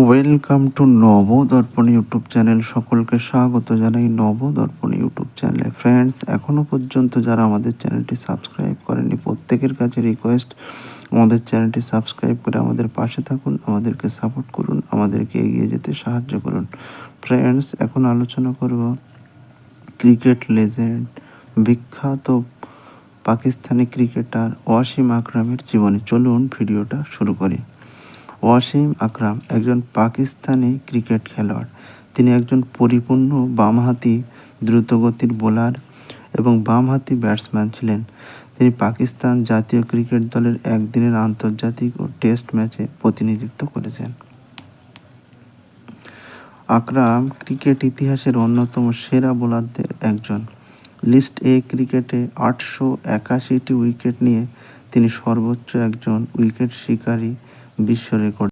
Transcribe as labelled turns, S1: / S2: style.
S1: Welcome to Nabadarpan YouTube channel. সকলকে স্বাগত জানাই নবদর্পণ ইউটিউব চ্যানেলে। ফ্রেন্ডস, এখনও পর্যন্ত যারা আমাদের চ্যানেলটি সাবস্ক্রাইব করেনি, প্রত্যেকের কাছে রিকোয়েস্ট, আমাদের চ্যানেলটি সাবস্ক্রাইব করে আমাদের পাশে থাকুন, আমাদেরকে সাপোর্ট করুন, আমাদেরকে এগিয়ে যেতে সাহায্য করুন। ফ্রেন্ডস, এখন আলোচনা করব ক্রিকেট লেজেন্ড, বিখ্যাত পাকিস্তানি ক্রিকেটার ওয়াসিম আকরামের জীবনী। চলুন ভিডিওটা শুরু করি। ওয়াসিম আকরাম একজন পাকিস্তানি ক্রিকেট খেলোয়াড়। তিনি একজন পরিপূর্ণ বামহাতি দ্রুতগতির বোলার এবং বামহাতি ব্যাটসম্যান ছিলেন। তিনি পাকিস্তান জাতীয় ক্রিকেট দলের একদিনের আন্তর্জাতিক ও টেস্ট ম্যাচে প্রতিনিধিত্ব করেছেন। আকরাম ক্রিকেট ইতিহাসের অন্যতম সেরা বোলারদের একজন। লিস্ট এ ক্রিকেটে 881টি উইকেট নিয়ে তিনি সর্বোচ্চ একজন উইকেট শিকারী বিশ্ব রেকর্ড